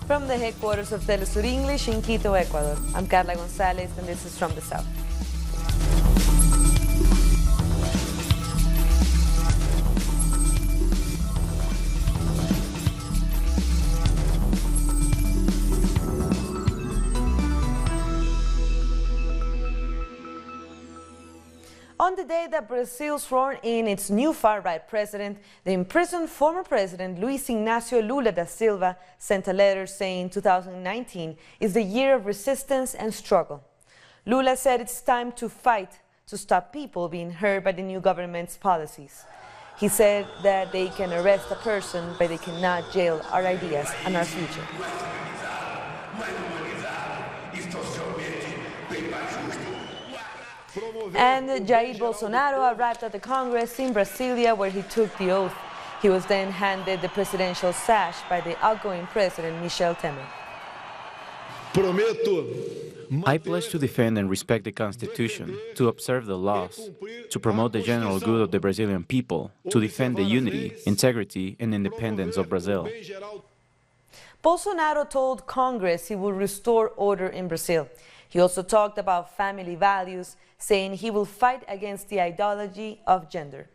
From the headquarters of Telesur English in Quito, Ecuador, I'm Carla Gonzalez, and this is From the South. On the day that Brazil sworn in its new far-right president, the imprisoned former president Luiz Inácio Lula da Silva sent a letter saying 2019 is the year of resistance and struggle. Lula said it's time to fight to stop people being hurt by the new government's policies. He said that they can arrest a person, but they cannot jail our ideas and our future. And Jair Bolsonaro arrived at the Congress in Brasilia, where he took the oath. He was then handed the presidential sash by the outgoing president, Michel Temer. I pledge to defend and respect the Constitution, to observe the laws, to promote the general good of the Brazilian people, to defend the unity, integrity, and independence of Brazil. Bolsonaro told Congress he will restore order in Brazil. He also talked about family values, saying he will fight against the ideology of gender.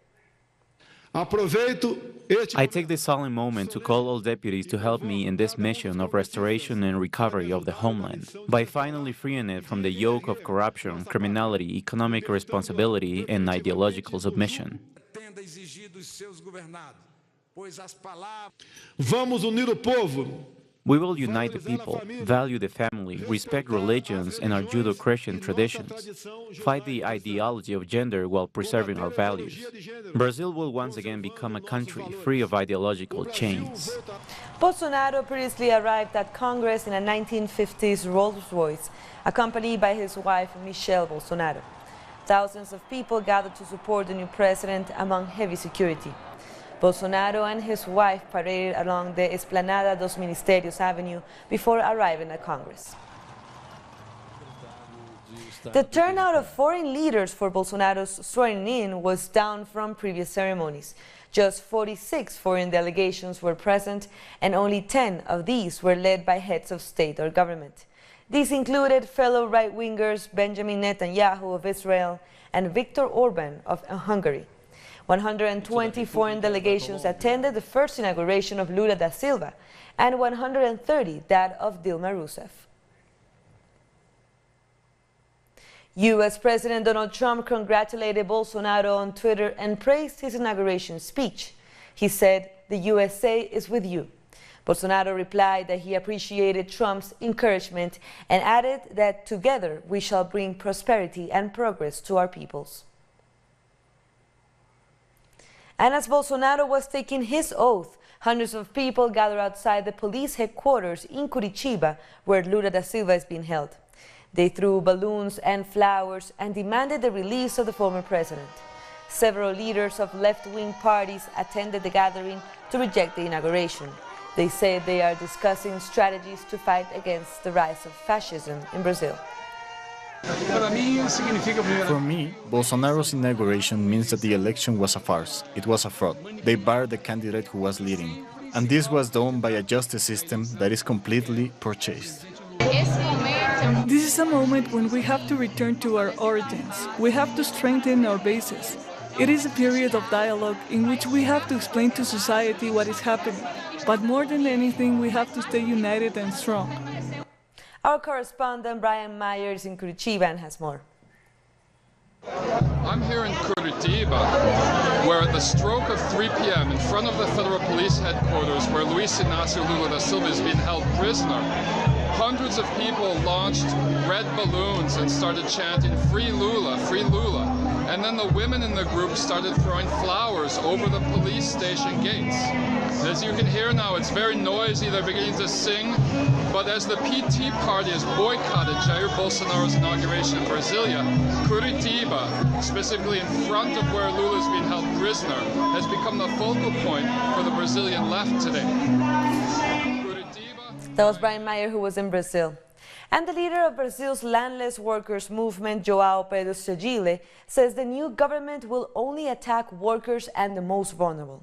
I take this solemn moment to call all deputies to help me in this mission of restoration and recovery of the homeland, by finally freeing it from the yoke of corruption, criminality, economic responsibility, and ideological submission. Vamos unir o povo. We will unite the people, value the family, respect religions and our Judeo-Christian traditions, fight the ideology of gender while preserving our values. Brazil will once again become a country free of ideological chains. Bolsonaro previously arrived at Congress in a 1950s Rolls-Royce, accompanied by his wife, Michelle Bolsonaro. Thousands of people gathered to support the new president among heavy security. Bolsonaro and his wife paraded along the Esplanada dos Ministerios Avenue before arriving at Congress. The turnout of foreign leaders for Bolsonaro's swearing-in was down from previous ceremonies. Just 46 foreign delegations were present, and only 10 of these were led by heads of state or government. These included fellow right-wingers Benjamin Netanyahu of Israel and Viktor Orban of Hungary. 120 foreign delegations attended the first inauguration of Lula da Silva, and 130 that of Dilma Rousseff. U.S. President Donald Trump congratulated Bolsonaro on Twitter and praised his inauguration speech. He said, "The USA is with you." Bolsonaro replied that he appreciated Trump's encouragement and added that together we shall bring prosperity and progress to our peoples. And as Bolsonaro was taking his oath, hundreds of people gathered outside the police headquarters in Curitiba, where Lula da Silva is being held. They threw balloons and flowers and demanded the release of the former president. Several leaders of left-wing parties attended the gathering to reject the inauguration. They said they are discussing strategies to fight against the rise of fascism in Brazil. For me, Bolsonaro's inauguration means that the election was a farce. It was a fraud. They barred the candidate who was leading. And this was done by a justice system that is completely purchased. This is a moment when we have to return to our origins. We have to strengthen our bases. It is a period of dialogue in which we have to explain to society what is happening. But more than anything, we have to stay united and strong. Our correspondent Brian Myers in Curitiba and has more. I'm here in Curitiba, where at the stroke of 3 p.m. in front of the Federal Police Headquarters, where Luiz Inácio Lula da Silva is being held prisoner, hundreds of people launched red balloons and started chanting, "Free Lula, free Lula." And then the women in the group started throwing flowers over the police station gates. As you can hear now, it's very noisy, they're beginning to sing. But as the PT party has boycotted Jair Bolsonaro's inauguration in Brasilia, Curitiba, specifically in front of where Lula is being held prisoner, has become the focal point for the Brazilian left today. That was Brian Meyer, who was in Brazil. And the leader of Brazil's landless workers movement, João Pedro Segile, says the new government will only attack workers and the most vulnerable.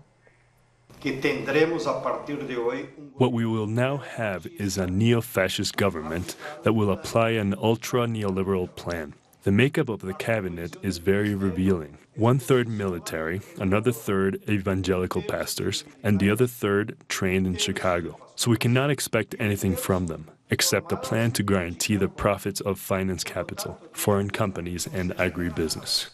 What we will now have is a neo-fascist government that will apply an ultra-neoliberal plan. The makeup of the cabinet is very revealing. 1/3 military, another third evangelical pastors, and the other third trained in Chicago. So we cannot expect anything from them, except a plan to guarantee the profits of finance capital, foreign companies, and agribusiness.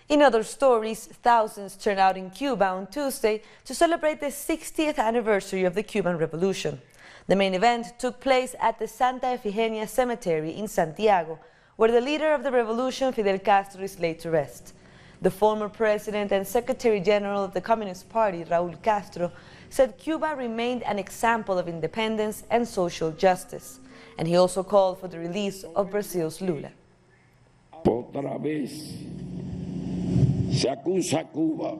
In other stories, thousands turned out in Cuba on Tuesday to celebrate the 60th anniversary of the Cuban Revolution. The main event took place at the Santa Efigenia Cemetery in Santiago, where the leader of the revolution, Fidel Castro, is laid to rest. The former president and Secretary General of the Communist Party, Raúl Castro, said Cuba remained an example of independence and social justice, and he also called for the release of Brazil's Lula. Otra vez se acusa a Cuba.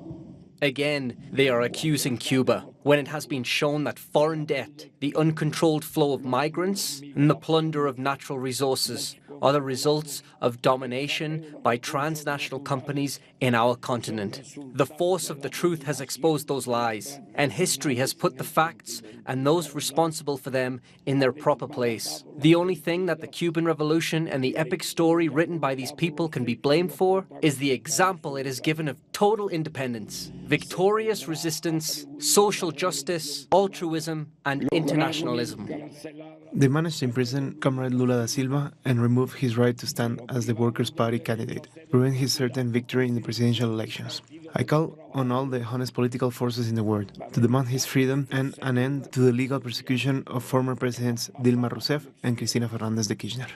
Again, they are accusing Cuba when it has been shown that foreign debt, the uncontrolled flow of migrants, and the plunder of natural resources are the results of domination by transnational companies in our continent. The force of the truth has exposed those lies, and history has put the facts and those responsible for them in their proper place. The only thing that the Cuban Revolution and the epic story written by these people can be blamed for is the example it has given of total independence, victorious resistance, social justice, altruism, and internationalism. They managed to imprison Comrade Lula da Silva and remove his right to stand as the Workers' Party candidate, prevent his certain victory in the presidential elections. I call on all the honest political forces in the world to demand his freedom and an end to the legal persecution of former presidents Dilma Rousseff and Cristina Fernández de Kirchner.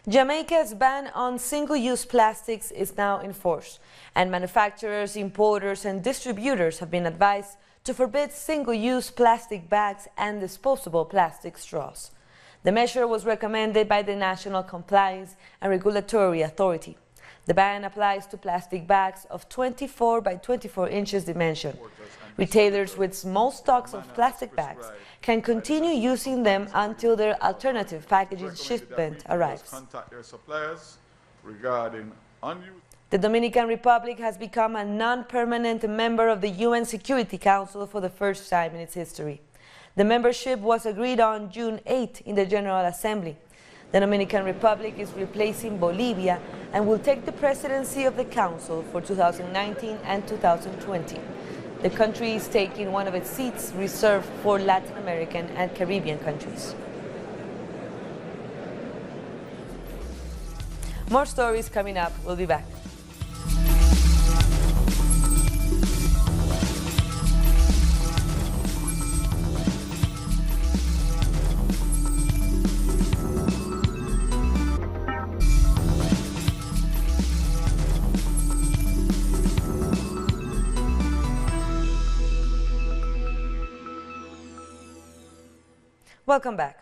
Jamaica's ban on single-use plastics is now in force, and manufacturers, importers, and distributors have been advised to forbid single-use plastic bags and disposable plastic straws. The measure was recommended by the National Compliance and Regulatory Authority. The ban applies to plastic bags of 24 by 24 inches dimension. Retailers with small stocks of plastic bags can continue using them until their alternative packaging shipment arrives. The Dominican Republic has become a non-permanent member of the UN Security Council for the first time in its history. The membership was agreed on June 8 in the General Assembly. The Dominican Republic is replacing Bolivia and will take the presidency of the Council for 2019 and 2020. The country is taking one of its seats reserved for Latin American and Caribbean countries. More stories coming up. We'll be back. Welcome back.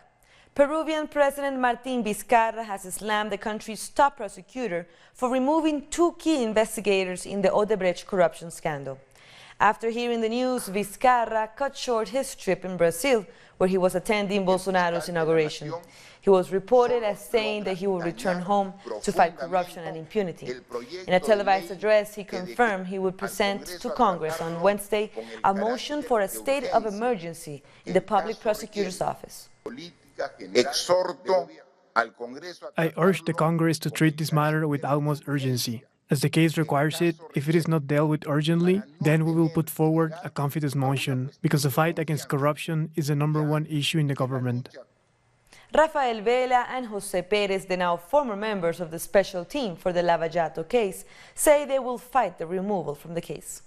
Peruvian President Martín Vizcarra has slammed the country's top prosecutor for removing two key investigators in the Odebrecht corruption scandal. After hearing the news, Vizcarra cut short his trip in Brazil, where he was attending Bolsonaro's inauguration. He was reported as saying that he will return home to fight corruption and impunity. In a televised address, he confirmed he would present to Congress on Wednesday a motion for a state of emergency in the public prosecutor's office. I urge the Congress to treat this matter with utmost urgency. As the case requires it, if it is not dealt with urgently, then we will put forward a confidence motion, because the fight against corruption is the #1 issue in the government. Rafael Vela and José Pérez, the now former members of the special team for the Lava Jato case, say they will fight the removal from the case.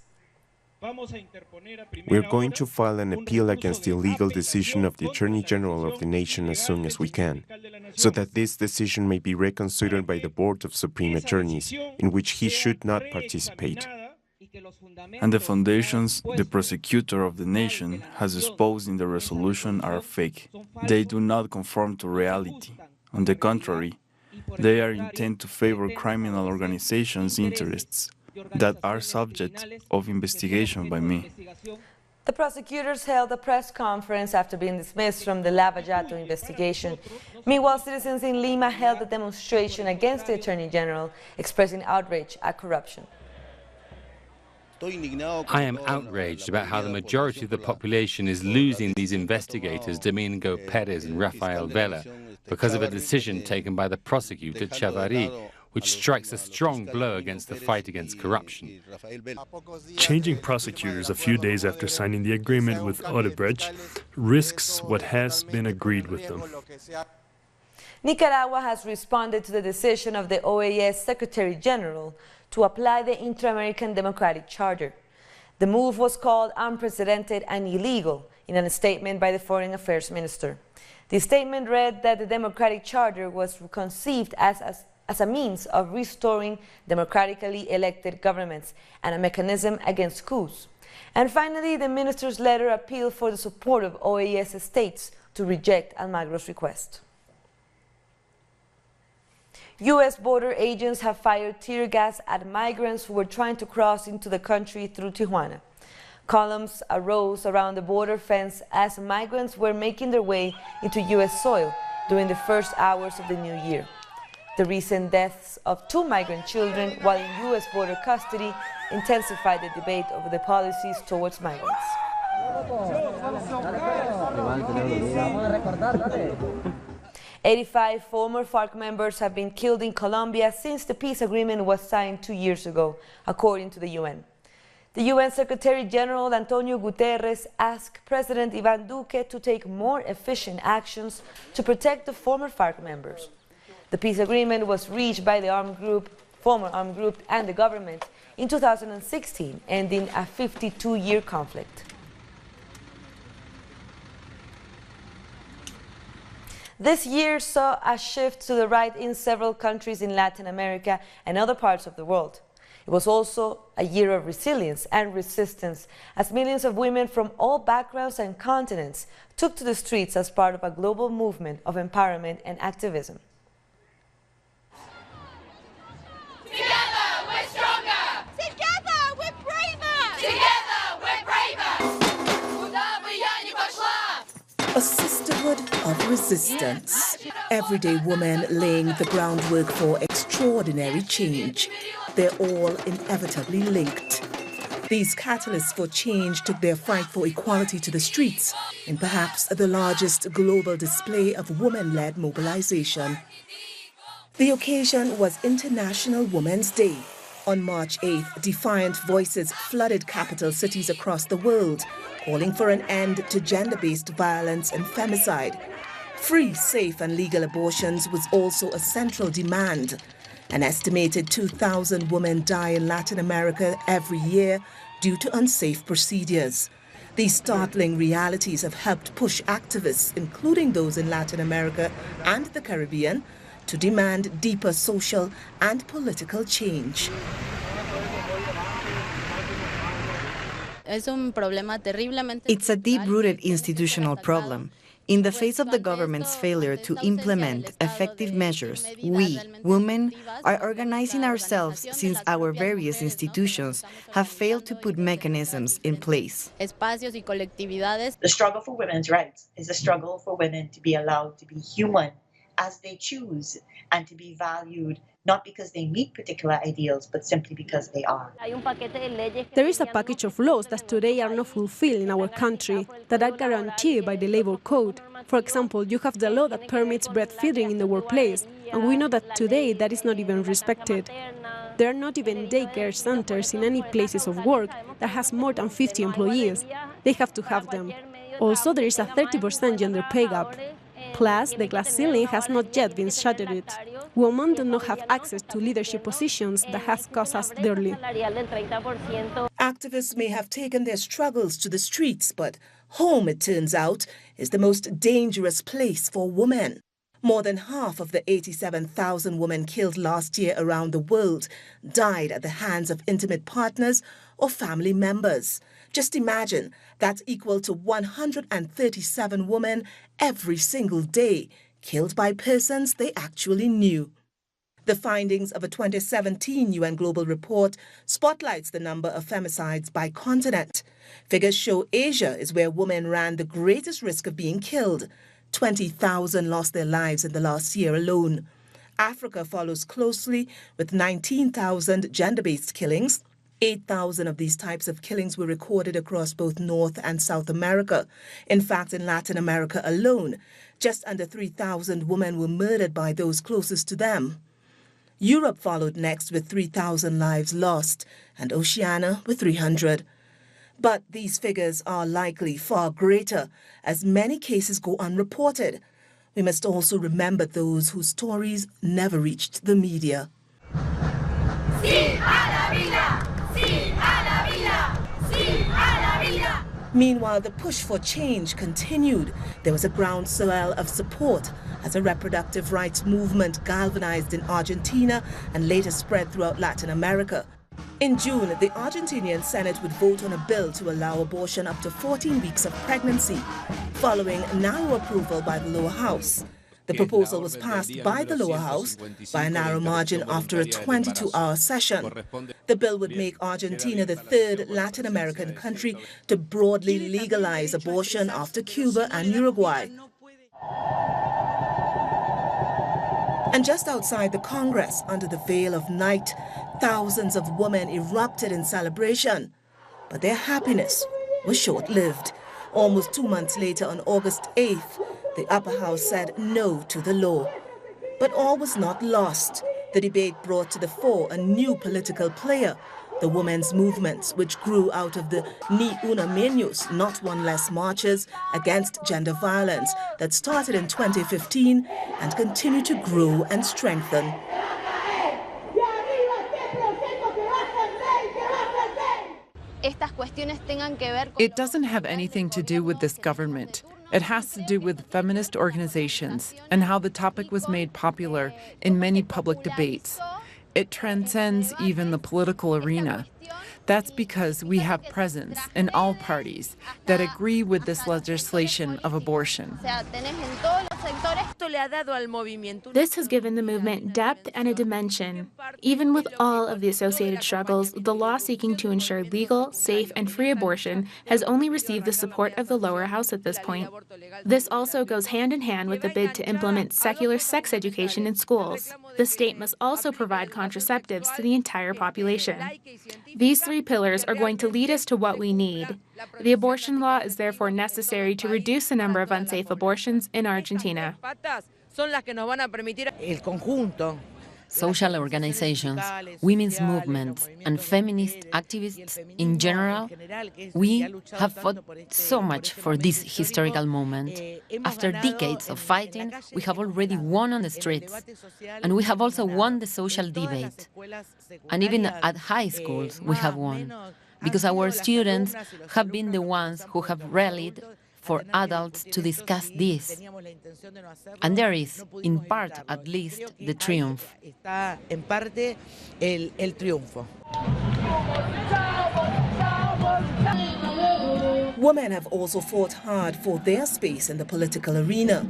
We're going to file an appeal against the illegal decision of the Attorney General of the nation as soon as we can, so that this decision may be reconsidered by the Board of Supreme Attorneys, in which he should not participate. And the foundations the prosecutor of the nation has exposed in the resolution are fake. They do not conform to reality. On the contrary, they are intent to favor criminal organizations' interests that are subject of investigation by me. The prosecutors held a press conference after being dismissed from the Lava Jato investigation. Meanwhile, citizens in Lima held a demonstration against the Attorney General, expressing outrage at corruption. I am outraged about how the majority of the population is losing these investigators, Domingo Perez and Rafael Vela, because of a decision taken by the prosecutor Chavarri, which strikes a strong blow against the fight against corruption. Changing prosecutors a few days after signing the agreement with Odebrecht risks what has been agreed with them. Nicaragua has responded to the decision of the OAS Secretary General to apply the Inter-American Democratic Charter. The move was called unprecedented and illegal in a statement by the Foreign Affairs Minister. The statement read that the Democratic Charter was conceived as a means of restoring democratically elected governments and a mechanism against coups. And finally, the minister's letter appealed for the support of OAS states to reject Almagro's request. U.S. border agents have fired tear gas at migrants who were trying to cross into the country through Tijuana. Columns arose around the border fence as migrants were making their way into U.S. soil during the first hours of the new year. The recent deaths of 2 migrant children while in U.S. border custody intensified the debate over the policies towards migrants. 85 former FARC members have been killed in Colombia since the peace agreement was signed 2 years ago, according to the UN. The UN Secretary General Antonio Guterres asked President Iván Duque to take more efficient actions to protect the former FARC members. The peace agreement was reached by the former armed group and the government in 2016, ending a 52-year conflict. This year saw a shift to the right in several countries in Latin America and other parts of the world. It was also a year of resilience and resistance, as millions of women from all backgrounds and continents took to the streets as part of a global movement of empowerment and activism. Together we're stronger! Together we're braver! Together we're braver! A sisterhood of resistance. Everyday women laying the groundwork for extraordinary change. They're all inevitably linked. These catalysts for change took their fight for equality to the streets in perhaps the largest global display of women-led mobilization. The occasion was International Women's Day. On March 8th, defiant voices flooded capital cities across the world, calling for an end to gender-based violence and femicide. Free, safe and legal abortions was also a central demand. An estimated 2,000 women die in Latin America every year due to unsafe procedures. These startling realities have helped push activists, including those in Latin America and the Caribbean, to demand deeper social and political change. It's a deep-rooted institutional problem. In the face of the government's failure to implement effective measures, we, women, are organizing ourselves since our various institutions have failed to put mechanisms in place. The struggle for women's rights is a struggle for women to be allowed to be human as they choose and to be valued not because they meet particular ideals, but simply because they are. There is a package of laws that today are not fulfilled in our country that are guaranteed by the labor code. For example, you have the law that permits breastfeeding in the workplace, and we know that today that is not even respected. There are not even daycare centers in any places of work that has more than 50 employees. They have to have them. Also, there is a 30% gender pay gap. Plus, the glass ceiling has not yet been shattered. Women do not have access to leadership positions that has cost us dearly. Activists may have taken their struggles to the streets, but home, it turns out, is the most dangerous place for women. More than half of the 87,000 women killed last year around the world died at the hands of intimate partners or family members. Just imagine, that's equal to 137 women every single day, killed by persons they actually knew. The findings of a 2017 UN Global Report spotlights the number of femicides by continent. Figures show Asia is where women ran the greatest risk of being killed. 20,000 lost their lives in the last year alone. Africa follows closely with 19,000 gender-based killings. 8,000 of these types of killings were recorded across both North and South America. In fact, in Latin America alone, just under 3,000 women were murdered by those closest to them. Europe followed next with 3,000 lives lost, and Oceania with 300. But these figures are likely far greater, as many cases go unreported. We must also remember those whose stories never reached the media. Sí a la vida! Sí a la vida! Sí a la vida! Meanwhile, the push for change continued. There was a groundswell of support as a reproductive rights movement galvanized in Argentina and later spread throughout Latin America. In June, the Argentinian Senate would vote on a bill to allow abortion up to 14 weeks of pregnancy, following narrow approval by the lower house. The proposal was passed by the lower house by a narrow margin after a 22-hour session. The bill would make Argentina the third Latin American country to broadly legalize abortion after Cuba and Uruguay. And just outside the Congress, under the veil of night, thousands of women erupted in celebration. But their happiness was short-lived. Almost 2 months later, on August 8th, the upper house said no to the law. But all was not lost. The debate brought to the fore a new political player, the women's movements, which grew out of the Ni Una Menos, Not One Less marches against gender violence that started in 2015 and continue to grow and strengthen. It doesn't have anything to do with this government. It has to do with feminist organizations and how the topic was made popular in many public debates. It transcends even the political arena. That's because we have presence in all parties that agree with this legislation of abortion. This has given the movement depth and a dimension. Even with all of the associated struggles, the law seeking to ensure legal, safe, and free abortion has only received the support of the lower house at this point. This also goes hand in hand with the bid to implement secular sex education in schools. The state must also provide contraceptives to the entire population. These three pillars are going to lead us to what we need. The abortion law is therefore necessary to reduce the number of unsafe abortions in Argentina. Social organizations, women's movements, and feminist activists in general, we have fought so much for this historical moment. After decades of fighting, we have already won on the streets, and we have also won the social debate. And even at high schools, we have won, because our students have been the ones who have rallied for adults to discuss this. And there is, in part at least, the triumph. Women have also fought hard for their space in the political arena.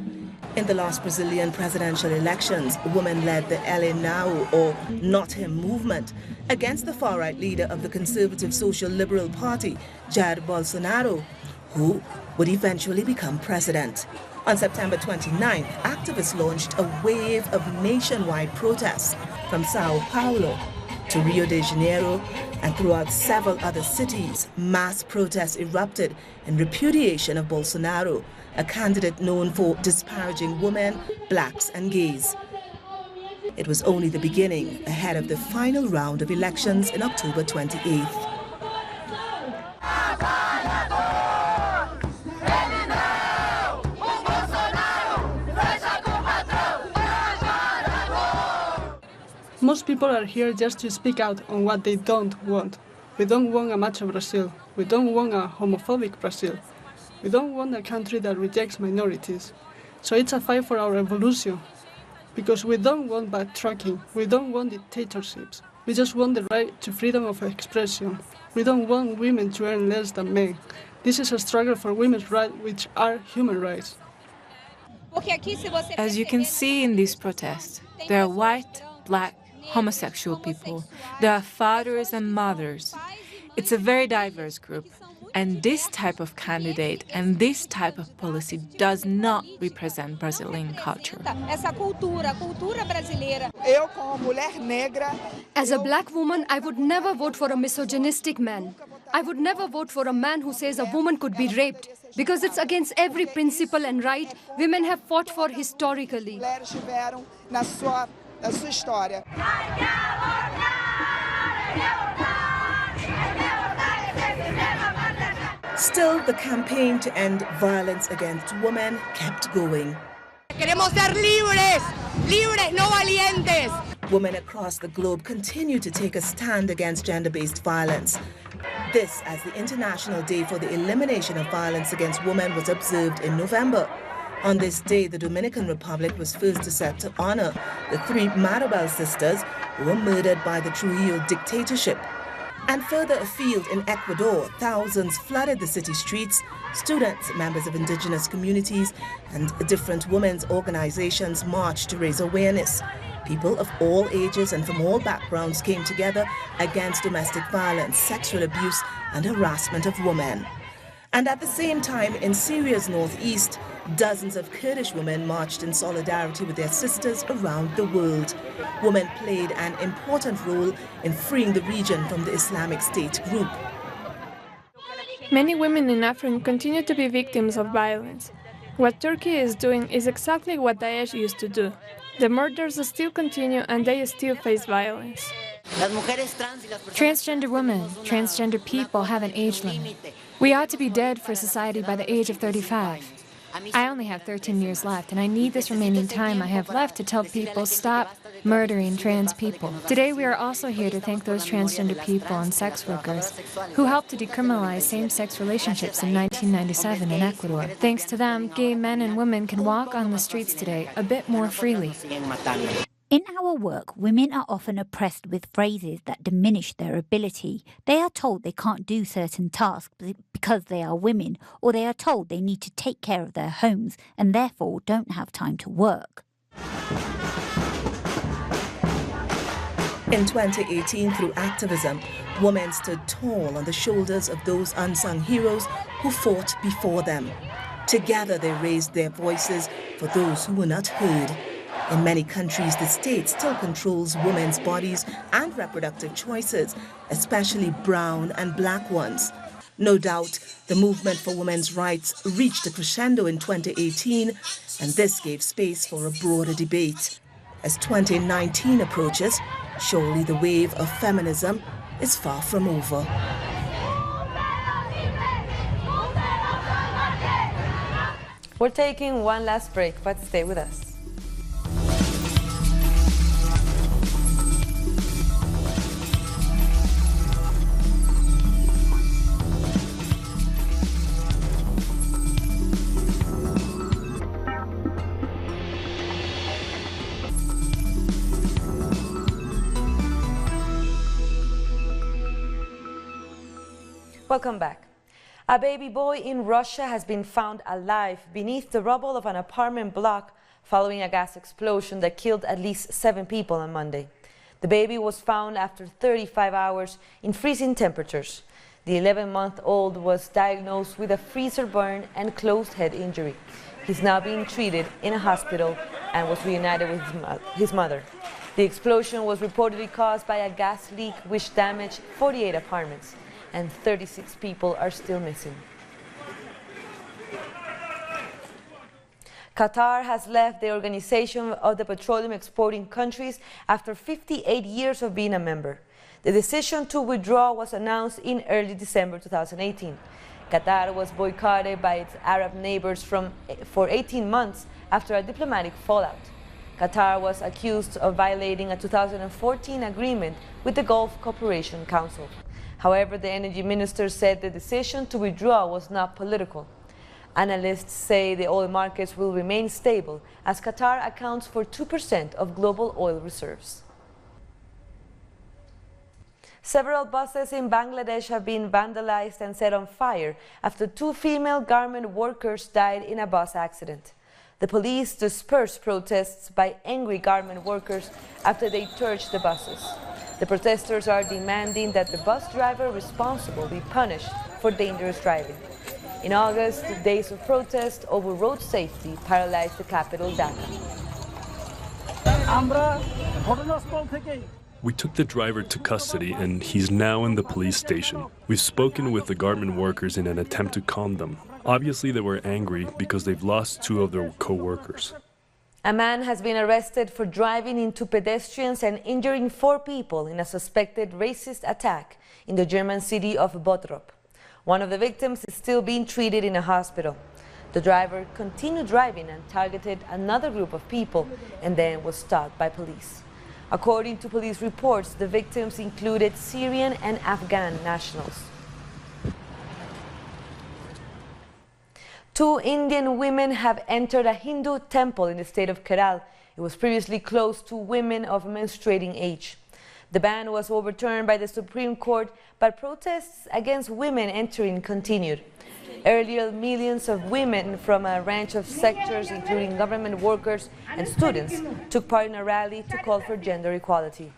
In the last Brazilian presidential elections, women led the Ele Não, or Not Him movement, against the far-right leader of the conservative Social Liberal Party, Jair Bolsonaro, who would eventually become president. On September 29th, activists launched a wave of nationwide protests from Sao Paulo to Rio de Janeiro, and throughout several other cities, mass protests erupted in repudiation of Bolsonaro, a candidate known for disparaging women, blacks, and gays. It was only the beginning, ahead of the final round of elections in October 28th. Most people are here just to speak out on what they don't want. We don't want a macho Brazil. We don't want a homophobic Brazil. We don't want a country that rejects minorities. So it's a fight for our evolution. Because we don't want backtracking. We don't want dictatorships. We just want the right to freedom of expression. We don't want women to earn less than men. This is a struggle for women's rights, which are human rights. As you can see in these protests, there are white, black, homosexual people. There are fathers and mothers. It's a very diverse group. And this type of candidate and this type of policy does not represent Brazilian culture. As a black woman, I would never vote for a misogynistic man. I would never vote for a man who says a woman could be raped, because it's against every principle and right women have fought for historically. Still, the campaign to end violence against women kept going. Queremos ser libres, libres, no valientes. Women across the globe continue to take a stand against gender-based violence. This as the International Day for the Elimination of Violence Against Women was observed in November. On this day, the Dominican Republic was first set to honor the 3 Maribel sisters who were murdered by the Trujillo dictatorship. And further afield in Ecuador, thousands flooded the city streets. Students, members of indigenous communities, and different women's organizations marched to raise awareness. People of all ages and from all backgrounds came together against domestic violence, sexual abuse, and harassment of women. And at the same time, in Syria's northeast, dozens of Kurdish women marched in solidarity with their sisters around the world. Women played an important role in freeing the region from the Islamic State group. Many women in Africa continue to be victims of violence. What Turkey is doing is exactly what Daesh used to do. The murders still continue and they still face violence. Transgender women, transgender people have an age limit. We ought to be dead for society by the age of 35. I only have 13 years left, and I need this remaining time I have left to tell people stop murdering trans people. Today we are also here to thank those transgender people and sex workers who helped to decriminalize same-sex relationships in 1997 in Ecuador. Thanks to them, gay men and women can walk on the streets today a bit more freely. In our work, women are often oppressed with phrases that diminish their ability. They are told they can't do certain tasks because they are women, or they are told they need to take care of their homes and therefore don't have time to work. In 2018, through activism, women stood tall on the shoulders of those unsung heroes who fought before them. Together, they raised their voices for those who were not heard. In many countries, the state still controls women's bodies and reproductive choices, especially brown and black ones. No doubt, the movement for women's rights reached a crescendo in 2018, and this gave space for a broader debate. As 2019 approaches, surely the wave of feminism is far from over. We're taking one last break, but stay with us. Welcome back. A baby boy in Russia has been found alive beneath the rubble of an apartment block following a gas explosion that killed at least 7 people on Monday. The baby was found after 35 hours in freezing temperatures. The 11-month-old was diagnosed with a freezer burn and closed head injury. He's now being treated in a hospital and was reunited with his mother. The explosion was reportedly caused by a gas leak which damaged 48 apartments, and 36 people are still missing. Qatar has left the Organization of the Petroleum Exporting Countries after 58 years of being a member. The decision to withdraw was announced in early December 2018. Qatar was boycotted by its Arab neighbors for 18 months after a diplomatic fallout. Qatar was accused of violating a 2014 agreement with the Gulf Cooperation Council. However, the energy minister said the decision to withdraw was not political. Analysts say the oil markets will remain stable as Qatar accounts for 2% of global oil reserves. Several buses in Bangladesh have been vandalized and set on fire after 2 female garment workers died in a bus accident. The police dispersed protests by angry garment workers after they torched the buses. The protesters are demanding that the bus driver responsible be punished for dangerous driving. In August, days of protest over road safety paralyzed the capital, Dhaka. We took the driver to custody and he's now in the police station. We've spoken with the garment workers in an attempt to calm them. Obviously, they were angry because they've lost 2 of their co-workers. A man has been arrested for driving into pedestrians and injuring 4 people in a suspected racist attack in the German city of Bottrop. One of the victims is still being treated in a hospital. The driver continued driving and targeted another group of people and then was stopped by police. According to police reports, the victims included Syrian and Afghan nationals. 2 Indian women have entered a Hindu temple in the state of Kerala. It was previously closed to women of menstruating age. The ban was overturned by the Supreme Court, but protests against women entering continued. Earlier, millions of women from a range of sectors, including government workers and students, took part in a rally to call for gender equality.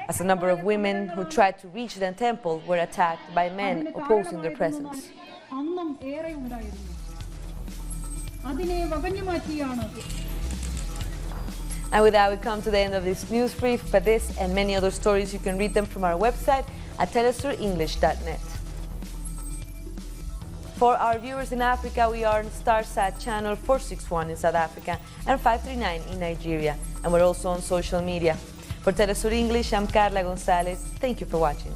As a number of women who tried to reach the temple were attacked by men opposing their presence. And with that, we come to the end of this news brief, but this and many other stories, you can read them from our website at telesurenglish.net. For our viewers in Africa, we are on Starsat channel 461 in South Africa and 539 in Nigeria, and we're also on social media. For Telesur English, I'm Carla Gonzalez. Thank you for watching.